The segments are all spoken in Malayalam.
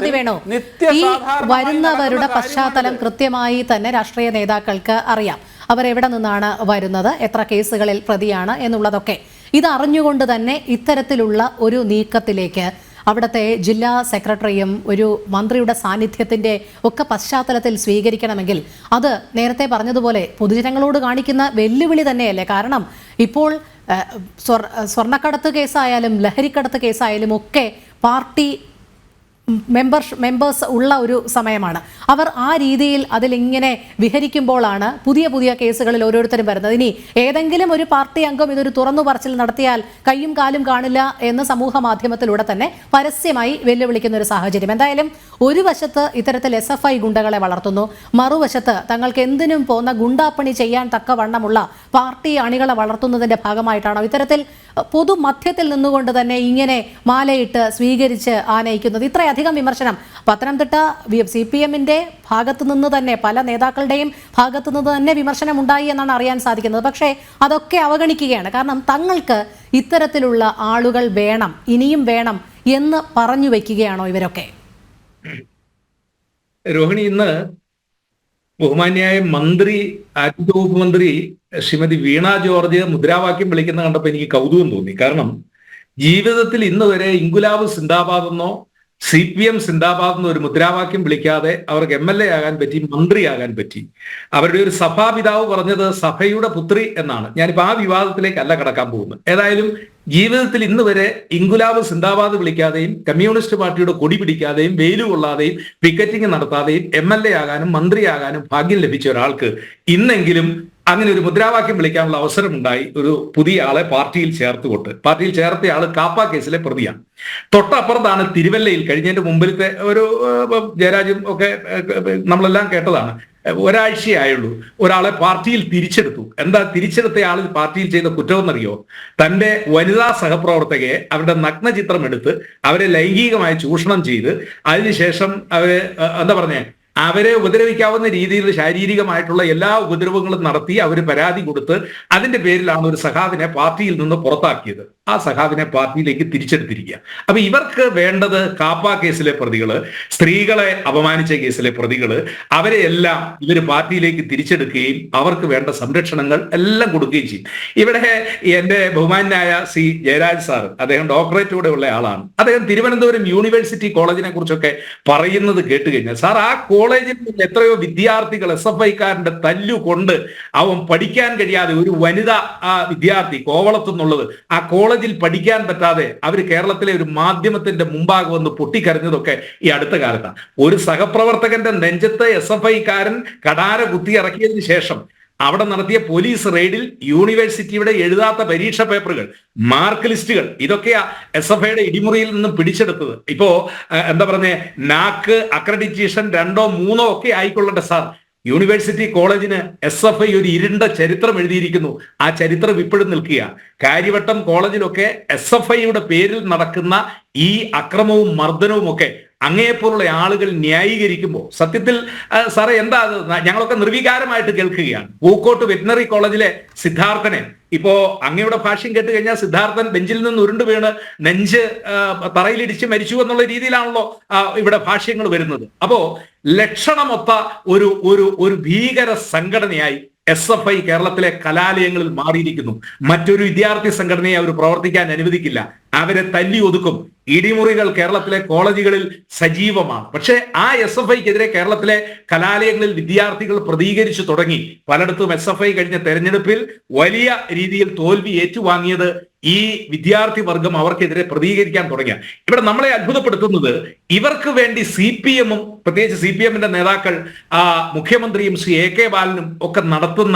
ശ്രീമതി വേണു, ഈ വരുന്നവരുടെ പശ്ചാത്തലം കൃത്യമായി തന്നെ രാഷ്ട്രീയ നേതാക്കൾക്ക് അറിയാം. അവരെവിടെ നിന്നാണ് വരുന്നത്, എത്ര കേസുകളിൽ പ്രതിയാണ് എന്നുള്ളതൊക്കെ ഇതറിഞ്ഞുകൊണ്ട് തന്നെ ഇത്തരത്തിലുള്ള ഒരു നീക്കത്തിലേക്ക് അവിടുത്തെ ജില്ലാ സെക്രട്ടറിയും ഒരു മന്ത്രിയുടെ സാന്നിധ്യത്തിൻ്റെ ഒക്കെ പശ്ചാത്തലത്തിൽ സ്വീകരിക്കണമെങ്കിൽ അത് നേരത്തെ പറഞ്ഞതുപോലെ പൊതുജനങ്ങളോട് കാണിക്കുന്ന വെല്ലുവിളി തന്നെയല്ലേ? കാരണം ഇപ്പോൾ സ്വർണ്ണക്കടത്ത് കേസായാലും ലഹരിക്കടത്ത് കേസായാലും ഒക്കെ പാർട്ടി മെമ്പേഴ്സ് ഉള്ള ഒരു സമയമാണ്. അവർ ആ രീതിയിൽ അതിലിങ്ങനെ വിഹരിക്കുമ്പോഴാണ് പുതിയ പുതിയ കേസുകളിൽ ഓരോരുത്തരും വരുന്നത്. ഇനി ഏതെങ്കിലും ഒരു പാർട്ടി അംഗം ഇതൊരു തുറന്നു പറച്ചിൽ നടത്തിയാൽ കയ്യും കാലും കാണില്ല എന്ന് സമൂഹ മാധ്യമത്തിലൂടെ തന്നെ പരസ്യമായി വെല്ലുവിളിക്കുന്ന ഒരു സാഹചര്യം. എന്തായാലും ഒരു വശത്ത് ഇത്തരത്തിൽ SFI ഗുണ്ടകളെ വളർത്തുന്നു, മറുവശത്ത് തങ്ങൾക്ക് എന്തിനും പോന്ന ഗുണ്ടാപ്പണി ചെയ്യാൻ തക്കവണ്ണമുള്ള പാർട്ടി അണികളെ വളർത്തുന്നതിന്റെ ഭാഗമായിട്ടാണോ ഇത്തരത്തിൽ പൊതുമധ്യത്തിൽ നിന്നുകൊണ്ട് തന്നെ ഇങ്ങനെ മാലയിട്ട് സ്വീകരിച്ച് ആനയിക്കുന്നത്? ഇത്രയധികം വിമർശനം പത്തനംതിട്ട CPM-ന്റെ ഭാഗത്തു നിന്ന് തന്നെ, പല നേതാക്കളുടെയും ഭാഗത്തു നിന്ന് തന്നെ വിമർശനം ഉണ്ടായി എന്നാണ് അറിയാൻ സാധിക്കുന്നത്. പക്ഷേ അതൊക്കെ അവഗണിക്കുകയാണ്. കാരണം തങ്ങൾക്ക് ഇത്തരത്തിലുള്ള ആളുകൾ വേണം, ഇനിയും വേണം എന്ന് പറഞ്ഞു വെക്കുകയാണോ ഇവരൊക്കെ? രോഹിണി, ഇന്ന് ബഹുമാന്യായ മന്ത്രി, ആഭ്യന്തര വകുപ്പ് മന്ത്രി ശ്രീമതി വീണ ജോർജ് മുദ്രാവാക്യം വിളിക്കുന്ന കണ്ടപ്പോൾ എനിക്ക് കൗതുകം തോന്നി. കാരണം ജീവിതത്തിൽ ഇന്ന് വരെ ഇൻകുലാബ് സിന്ദാബാദ് എന്നോ CPM സിന്ദാബാദ് എന്നോ ഒരു മുദ്രാവാക്യം വിളിക്കാതെ അവർക്ക് MLA ആകാൻ പറ്റി, മന്ത്രിയാകാൻ പറ്റി. അവരുടെ ഒരു സഭാപിതാവ് പറഞ്ഞത് സഭയുടെ പുത്രി എന്നാണ്. ഞാനിപ്പോൾ ആ വിവാദത്തിലേക്കല്ല കടക്കാൻ പോകുന്നത്. ഏതായാലും ജീവിതത്തിൽ ഇന്ന് വരെ ഇൻകുലാബ് സിന്ദാബാദ് വിളിക്കാതെയും കമ്മ്യൂണിസ്റ്റ് പാർട്ടിയുടെ കൊടി പിടിക്കാതെയും വെയില് കൊള്ളാതെയും പിക്കറ്റിംഗ് നടത്താതെയും MLA ആകാനും മന്ത്രിയാകാനും ഭാഗ്യം ലഭിച്ച ഒരാൾക്ക് ഇന്നെങ്കിലും അങ്ങനെ ഒരു മുദ്രാവാക്യം വിളിക്കാനുള്ള അവസരമുണ്ടായി. ഒരു പുതിയ ആളെ പാർട്ടിയിൽ ചേർത്ത ആള് കാപ്പ കേസിലെ പ്രതിയാണ്. തൊട്ടപ്പുറത്താണ് തിരുവല്ലയിൽ കഴിഞ്ഞതിന്റെ മുമ്പിലത്തെ ഒരു ജയരാജും ഒക്കെ നമ്മളെല്ലാം കേട്ടതാണ്. ഒരാഴ്ചയായുള്ളൂ ഒരാളെ പാർട്ടിയിൽ തിരിച്ചെടുത്തു. എന്താ തിരിച്ചെടുത്ത ആൾ പാർട്ടിയിൽ ചെയ്ത കുറ്റമെന്നറിയോ? തന്റെ വനിതാ സഹപ്രവർത്തകയെ അവരുടെ നഗ്നചിത്രം എടുത്ത് അവരെ ലൈംഗികമായി ചൂഷണം ചെയ്ത് അതിനുശേഷം അവരെ ഉപദ്രവിക്കാവുന്ന രീതിയിൽ ശാരീരികമായിട്ടുള്ള എല്ലാ ഉപദ്രവങ്ങളും നടത്തി അവർ പരാതി കൊടുത്ത് അതിന്റെ പേരിലാണ് ഒരു സഖാവിനെ പാർട്ടിയിൽ നിന്ന് പുറത്താക്കിയത്. ആ സഖാവിനെ പാർട്ടിയിലേക്ക് തിരിച്ചെടുത്തിരിക്കുക. അപ്പൊ ഇവർക്ക് വേണ്ടത് കാപ്പ കേസിലെ പ്രതികള്, സ്ത്രീകളെ അപമാനിച്ച കേസിലെ പ്രതികള്, അവരെ എല്ലാം ഇവർ പാർട്ടിയിലേക്ക് തിരിച്ചെടുക്കുകയും അവർക്ക് വേണ്ട സംരക്ഷണങ്ങൾ എല്ലാം കൊടുക്കുകയും ചെയ്യും. ഇവിടെ എന്റെ ബഹുമാനായ ജയരാജ് സാർ, അദ്ദേഹം ഡോക്ടറേറ്റോടെ ഉള്ള ആളാണ്. അദ്ദേഹം തിരുവനന്തപുരം യൂണിവേഴ്സിറ്റി കോളേജിനെ കുറിച്ചൊക്കെ പറയുന്നത് കേട്ട് കഴിഞ്ഞാൽ, സാർ ആ കോളേജിൽ നിന്ന് എത്രയോ വിദ്യാർത്ഥികൾ SFIക്കാരന്റെ തല്ലുകൊണ്ട് അവൻ പഠിക്കാൻ കഴിയാതെ, ഒരു വനിതാ വിദ്യാർത്ഥി കോവളത്തുനിന്നുള്ളത് ആ കോളേജിൽ പഠിക്കാൻ പറ്റാതെ അവർ കേരളത്തിലെ ഒരു മാധ്യമത്തിന്റെ മുമ്പാകെ വന്ന് പൊട്ടിക്കരഞ്ഞതൊക്കെ ഈ അടുത്ത കാലത്താണ്. ഒരു സഹപ്രവർത്തകന്റെ നെഞ്ചത്ത് SFIക്കാരൻ കടാര കുത്തി ഇറക്കിയതിനു ശേഷം അവിടെ നടത്തിയ പോലീസ് റെയ്ഡിൽ യൂണിവേഴ്സിറ്റിയുടെ എഴുതാത്ത പരീക്ഷ പേപ്പറുകൾ, മാർക്ക് ലിസ്റ്റുകൾ, ഇതൊക്കെയാ SFIയുടെ ഇടിമുറിയിൽ നിന്നും പിടിച്ചെടുത്തത്. ഇപ്പോ നാക്ക് അക്രഡിറ്റേഷൻ 2ഓ 3ഓ ഒക്കെ ആയിക്കൊള്ളട്ടെ സാർ, യൂണിവേഴ്സിറ്റി കോളേജിന് SFI ഒരു ഇരുണ്ട ചരിത്രം എഴുതിയിരിക്കുന്നു. ആ ചരിത്രം ഇപ്പോഴും നിൽക്കുക. കാര്യവട്ടം കോളേജിലൊക്കെ SFIയുടെ പേരിൽ നടക്കുന്ന ഈ അക്രമവും മർദ്ദനവും ഒക്കെ അങ്ങേപ്പോലുള്ള ആളുകൾ ന്യായീകരിക്കുമ്പോൾ സത്യത്തിൽ സാറേ എന്താ അത്? ഞങ്ങളൊക്കെ നിർവികാരമായിട്ട് കേൾക്കുകയാണ്. പൂക്കോട്ട് വെറ്റിനറി കോളേജിലെ സിദ്ധാർത്ഥനെ, ഇപ്പോ അങ്ങയുടെ ഭാഷ്യം കേട്ട് കഴിഞ്ഞാൽ സിദ്ധാർത്ഥൻ ബെഞ്ചിൽ നിന്ന് ഉരുണ്ടു വീണ് നെഞ്ച് തറയിലിടിച്ച് മരിച്ചു എന്നുള്ള രീതിയിലാണല്ലോ ഇവിടെ ഭാഷ്യങ്ങൾ വരുന്നത്. അപ്പോ ലക്ഷണമൊത്ത ഒരു ഭീകര സംഘടനയായി SFI കേരളത്തിലെ കലാലയങ്ങളിൽ മാറിയിരിക്കുന്നു. മറ്റൊരു വിദ്യാർത്ഥി സംഘടനയെ അവർ പ്രവർത്തിക്കാൻ അനുവദിക്കില്ല. അവരെ തല്ലി ഒതുക്കും. ഇടിമുറികൾ കേരളത്തിലെ കോളേജുകളിൽ സജീവമാണ്. പക്ഷേ ആ SFIക്കെതിരെ കേരളത്തിലെ കലാലയങ്ങളിൽ വിദ്യാർത്ഥികൾ പ്രതികരിച്ചു തുടങ്ങി. പലയിടത്തും SFI കഴിഞ്ഞ തെരഞ്ഞെടുപ്പിൽ വലിയ രീതിയിൽ തോൽവി ഏറ്റുവാങ്ങിയത് ഈ വിദ്യാർത്ഥി വർഗം അവർക്കെതിരെ പ്രതികരിക്കാൻ തുടങ്ങിയ. ഇവിടെ നമ്മളെ അത്ഭുതപ്പെടുത്തുന്നത്, ഇവർക്ക് വേണ്ടി CPM-ഉം പ്രത്യേകിച്ച് CPM-ന്റെ നേതാക്കൾ മുഖ്യമന്ത്രിയും ശ്രീ AK ബാലനും ഒക്കെ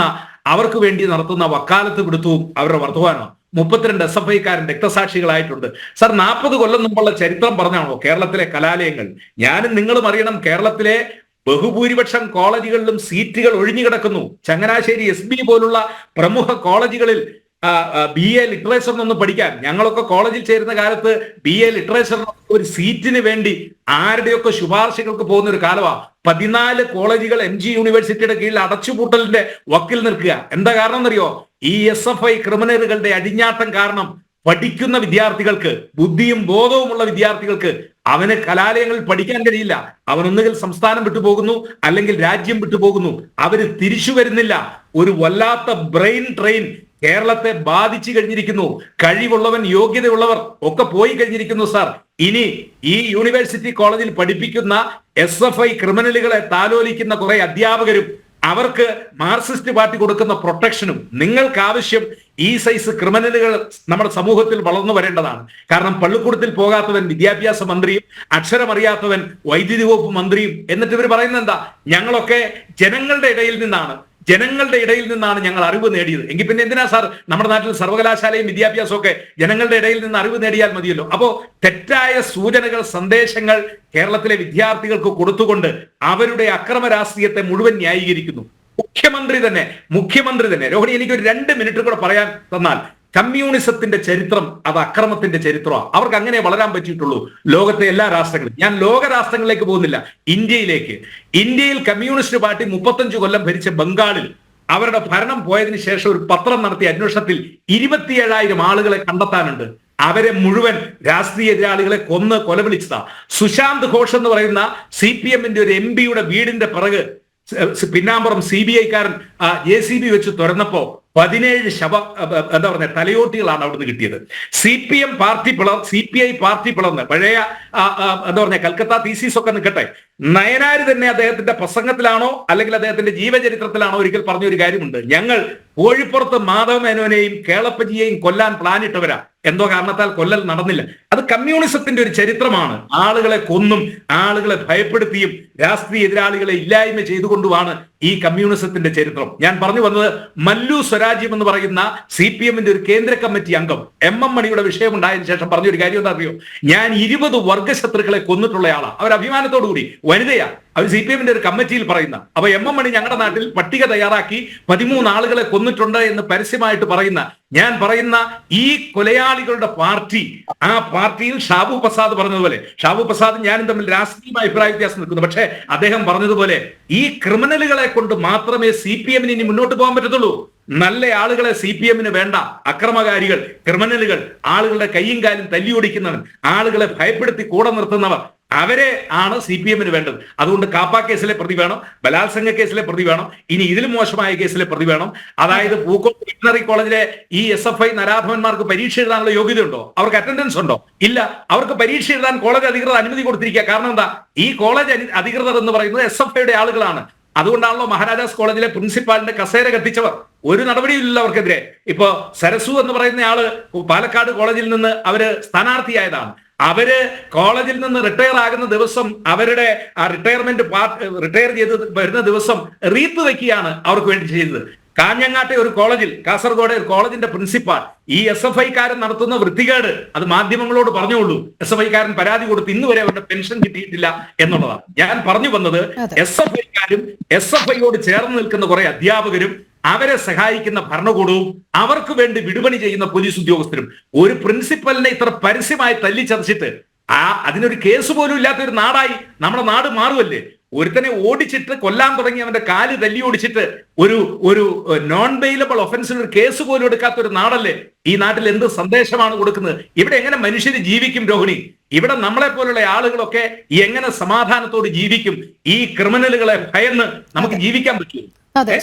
അവർക്ക് വേണ്ടി നടത്തുന്ന വക്കാലത്ത് പിടുത്തവും അവരുടെ വർദ്ധമാനമാണ്. 32 SFIക്കാരൻ രക്തസാക്ഷികളായിട്ടുണ്ട്. സാർ 40 കൊല്ലം മുമ്പുള്ള ചരിത്രം പറഞ്ഞാണോ കേരളത്തിലെ കലാലയങ്ങൾ? ഞാനും നിങ്ങളും അറിയണം, കേരളത്തിലെ ബഹുഭൂരിപക്ഷം കോളേജുകളിലും സീറ്റുകൾ ഒഴിഞ്ഞു കിടക്കുന്നു. ചങ്ങനാശ്ശേരി SB പോലുള്ള പ്രമുഖ കോളേജുകളിൽ BA ലിറ്ററേച്ചറിനൊന്ന് പഠിക്കാൻ, ഞങ്ങളൊക്കെ കോളേജിൽ ചേരുന്ന കാലത്ത് BA ലിറ്ററേച്ചറിന് ഒരു സീറ്റിന് വേണ്ടി ആരുടെയൊക്കെ ശുപാർശകൾക്ക് പോകുന്ന ഒരു കാലമാണ്. 14 കോളേജുകൾ MG യൂണിവേഴ്സിറ്റിയുടെ കീഴിൽ അടച്ചുപൂട്ടലിന്റെ വക്കിൽ നിൽക്കുക. എന്താ കാരണം എന്നറിയോ? ഈ SFI ക്രിമിനലുകളുടെ അടിഞ്ഞാട്ടം കാരണം പഠിക്കുന്ന വിദ്യാർത്ഥികൾക്ക്, ബുദ്ധിയും ബോധവുമുള്ള വിദ്യാർത്ഥികൾക്ക് അവന് കലാലയങ്ങളിൽ പഠിക്കാൻ കഴിയില്ല. അവൻ ഒന്നുകിൽ സംസ്ഥാനം വിട്ടുപോകുന്നു, അല്ലെങ്കിൽ രാജ്യം വിട്ടുപോകുന്നു. അവര് തിരിച്ചു വരുന്നില്ല. ഒരു വല്ലാത്ത ബ്രെയിൻ ട്രെയിൻ കേരളത്തെ ബാധിച്ചു കഴിഞ്ഞിരിക്കുന്നു. കഴിവുള്ളവൻ, യോഗ്യതയുള്ളവർ ഒക്കെ പോയി കഴിഞ്ഞിരിക്കുന്നു സാർ. ഇനി ഈ യൂണിവേഴ്സിറ്റി കോളേജിൽ പഠിപ്പിക്കുന്ന SFI ക്രിമിനലുകളെ താലോലിക്കുന്ന കുറെ അധ്യാപകരും അവർക്ക് മാർക്സിസ്റ്റ് പാർട്ടി കൊടുക്കുന്ന പ്രൊട്ടക്ഷനും നിങ്ങൾക്ക് ആവശ്യം ഈ സൈസ് ക്രിമിനലുകൾ നമ്മുടെ സമൂഹത്തിൽ വളർന്നു വരേണ്ടതാണ്. കാരണം പള്ളിക്കൂടത്തിൽ പോകാത്തവൻ വിദ്യാഭ്യാസ മന്ത്രിയും അക്ഷരമറിയാത്തവൻ വൈദ്യുതി വകുപ്പ് മന്ത്രിയും. എന്നിട്ട് ഇവർ പറയുന്നത് എന്താ? ഞങ്ങളൊക്കെ ജനങ്ങളുടെ ഇടയിൽ നിന്നാണ് ഞങ്ങൾ അറിവ് നേടിയത്. എങ്കിൽ പിന്നെ എന്തിനാ സാർ നമ്മുടെ നാട്ടിൽ സർവകലാശാലയും വിദ്യാഭ്യാസവും ഒക്കെ ജനങ്ങളുടെ ഇടയിൽ നിന്ന് അറിവ് നേടിയാൽ മതിയല്ലോ. അപ്പോ തെറ്റായ സൂചനകൾ, സന്ദേശങ്ങൾ കേരളത്തിലെ വിദ്യാർത്ഥികൾക്ക് കൊടുത്തുകൊണ്ട് അവരുടെ അക്രമ രാഷ്ട്രീയത്തെ മുഴുവൻ ന്യായീകരിക്കുന്നു. മുഖ്യമന്ത്രി തന്നെ രോഹിണി, എനിക്കൊരു 2 മിനിറ്റ് കൂടെ പറയാൻ തന്നാൽ, കമ്മ്യൂണിസത്തിന്റെ ചരിത്രം അത് അക്രമത്തിന്റെ ചരിത്രമാണ്. അവർക്ക് അങ്ങനെ വളരാൻ പറ്റിയിട്ടുള്ളൂ ലോകത്തെ എല്ലാ രാഷ്ട്രങ്ങളും. ഞാൻ ലോക രാഷ്ട്രങ്ങളിലേക്ക് പോകുന്നില്ല, ഇന്ത്യയിൽ കമ്മ്യൂണിസ്റ്റ് പാർട്ടി 35 കൊല്ലം ഭരിച്ച ബംഗാളിൽ അവരുടെ ഭരണം പോയതിനു ശേഷം ഒരു പത്രം നടത്തിയ അന്വേഷണത്തിൽ 27,000 ആളുകളെ കണ്ടെത്താനുണ്ട്. അവരെ മുഴുവൻ രാഷ്ട്രീയ എതിരാളികളെ കൊലവിളിച്ചതാ. സുശാന്ത് ഘോഷ് എന്ന് പറയുന്ന CPM-ന്റെ ഒരു MP-യുടെ വീടിന്റെ പിറക് പിന്നാമ്പുറം CBI-കാരൻ JCB വെച്ച് തുറന്നപ്പോ 17 തലയോട്ടികളാണ് അവിടുന്ന് കിട്ടിയത്. CPI പാർട്ടി പിളർന്ന് പഴയ കൽക്കത്ത തീസീസ് ഒക്കെ നിൽക്കട്ടെ, നയനാര് തന്നെ അദ്ദേഹത്തിന്റെ പ്രസംഗത്തിലാണോ അല്ലെങ്കിൽ അദ്ദേഹത്തിന്റെ ജീവചരിത്രത്തിലാണോ ഒരിക്കൽ പറഞ്ഞൊരു കാര്യമുണ്ട്: ഞങ്ങൾ കോഴിപ്പുറത്ത് മാധവ മേനോനെയും കേളപ്പജിയെയും കൊല്ലാൻ പ്ലാനിട്ടവരാ. എന്തോ കാരണത്താൽ കൊല്ലൽ നടന്നില്ല. അത് കമ്മ്യൂണിസത്തിന്റെ ഒരു ചരിത്രമാണ്. ആളുകളെ കൊന്നും ആളുകളെ ഭയപ്പെടുത്തിയും രാഷ്ട്രീയ എതിരാളികളെ ഇല്ലായ്മ ചെയ്തുകൊണ്ടുമാണ് ഈ കമ്മ്യൂണിസത്തിന്റെ ചരിത്രം. ഞാൻ പറഞ്ഞു വന്നത്, മല്ലു സ്വരാജ്യം എന്ന് പറയുന്ന CPM-ന്റെ ഒരു കേന്ദ്ര കമ്മിറ്റി അംഗം MM മണിയുടെ വിഷയം ഉണ്ടായതിനു ശേഷം പറഞ്ഞൊരു കാര്യം എന്താ അറിയോ? ഞാൻ 20 വർഗശത്രുക്കളെ കൊന്നിട്ടുള്ള ആളാണ്. അവർ അഭിമാനത്തോടു കൂടി, വനിതയാ, അവർ CPM-ന്റെ ഒരു കമ്മിറ്റിയിൽ പറയുന്ന. അപ്പൊ MM മണി ഞങ്ങളുടെ നാട്ടിൽ പട്ടിക തയ്യാറാക്കി 13 ആളുകളെ കൊന്നിട്ടുണ്ട് എന്ന് പരസ്യമായിട്ട് പറയുന്ന, ഞാൻ പറയുന്ന ഈ കൊലയാളികളുടെ പാർട്ടി, ആ പാർട്ടിയിൽ ഷാബു പ്രസാദ് പറഞ്ഞതുപോലെ, ഷാബു പ്രസാദും ഞാനും തമ്മിൽ രാഷ്ട്രീയമായ അഭിപ്രായ വ്യത്യാസം നിൽക്കുന്നു, പക്ഷേ അദ്ദേഹം പറഞ്ഞതുപോലെ ഈ ക്രിമിനലുകളെ കൊണ്ട് മാത്രമേ CPM-ന് ഇനി മുന്നോട്ട് പോകാൻ പറ്റത്തുള്ളൂ. നല്ല ആളുകളെ CPM-ന് വേണ്ട. അക്രമകാരികൾ, ക്രിമിനലുകൾ, ആളുകളുടെ കയ്യും കാലും തല്ലിയൊടിക്കുന്നവൻ, ആളുകളെ ഭയപ്പെടുത്തി കൂടെ നിർത്തുന്നവർ, അവരെ ആണ് CPM-ന് വേണ്ടത്. അതുകൊണ്ട് കാപ്പ കേസിലെ പ്രതി വേണം, ബലാത്സംഗ കേസിലെ പ്രതി വേണം, ഇനി ഇതിലും മോശമായ കേസിലെ പ്രതി വേണം. അതായത് പൂക്കോട് വെറ്റിനറി കോളേജിലെ ഈ SFI നരാധവന്മാർക്ക് പരീക്ഷ എഴുതാനുള്ള യോഗ്യത ഉണ്ടോ? അവർക്ക് അറ്റൻഡൻസ് ഉണ്ടോ? ഇല്ല. അവർക്ക് പരീക്ഷ എഴുതാൻ കോളേജ് അധികൃതർ അനുമതി കൊടുത്തിരിക്കുക. കാരണം എന്താ? ഈ കോളേജ് അധികൃതർ എന്ന് പറയുന്നത് SFI-യുടെ ആളുകളാണ്. അതുകൊണ്ടാണല്ലോ മഹാരാജാസ് കോളേജിലെ പ്രിൻസിപ്പാളിന്റെ കസേര കത്തിച്ചവർ. ഒരു നടപടിയില്ല അവർക്കെതിരെ. ഇപ്പോ സരസു എന്ന് പറയുന്ന ആള് പാലക്കാട് കോളേജിൽ നിന്ന് അവര് സ്ഥാനാർത്ഥിയായതാണ്. അവര് കോളേജിൽ നിന്ന് റിട്ടയർ ആകുന്ന ദിവസം, അവരുടെ റിട്ടയർ ചെയ്ത് വരുന്ന ദിവസം റീത്ത് വെക്കുകയാണ് അവർക്ക് വേണ്ടി ചെയ്തത്. കാഞ്ഞങ്ങാട്ടെ ഒരു കോളേജിൽ, കാസർഗോഡ് ഒരു കോളേജിന്റെ പ്രിൻസിപ്പാൾ ഈ SFI-കാരൻ നടത്തുന്ന വൃത്തികേട് അത് മാധ്യമങ്ങളോട് പറഞ്ഞുള്ളൂ. SFI-കാരൻ പരാതി കൊടുത്ത് ഇന്ന് വരെ അവരുടെ പെൻഷൻ കിട്ടിയിട്ടില്ല എന്നുള്ളതാണ്. ഞാൻ പറഞ്ഞു വന്നത്, SFI-കാരും SFI-യോട് ചേർന്ന് നിൽക്കുന്ന കുറെ അധ്യാപകരും അവരെ സഹായിക്കുന്ന ഭരണകൂടവും അവർക്ക് വേണ്ടി വിടുപണി ചെയ്യുന്ന പോലീസ് ഉദ്യോഗസ്ഥരും ഒരു പ്രിൻസിപ്പലിനെ ഇത്ര പരസ്യമായി തല്ലിച്ചതച്ചിട്ട് അതിനൊരു കേസ് പോലും ഇല്ലാത്ത ഒരു നാടായി നമ്മുടെ നാട് മാറുമല്ലേ? ഒരുത്തനെ ഓടിച്ചിട്ട് കൊല്ലാൻ തുടങ്ങി അവന്റെ കാല് തല്ലി ഓടിച്ചിട്ട് ഒരു നോൺ ബെയിലബിൾ ഒഫൻസിന് ഒരു കേസ് പോലും എടുക്കാത്ത ഒരു നാടല്ലേ ഈ നാട്ടിൽ? എന്ത് സന്ദേശമാണ് കൊടുക്കുന്നത്? ഇവിടെ എങ്ങനെ മനുഷ്യര് ജീവിക്കും രോഹിണി? ഇവിടെ നമ്മളെ പോലുള്ള ആളുകളൊക്കെ എങ്ങനെ സമാധാനത്തോട് ജീവിക്കും? ഈ ക്രിമിനലുകളെ ഭയന്ന് നമുക്ക് ജീവിക്കാൻ പറ്റും? അതെ.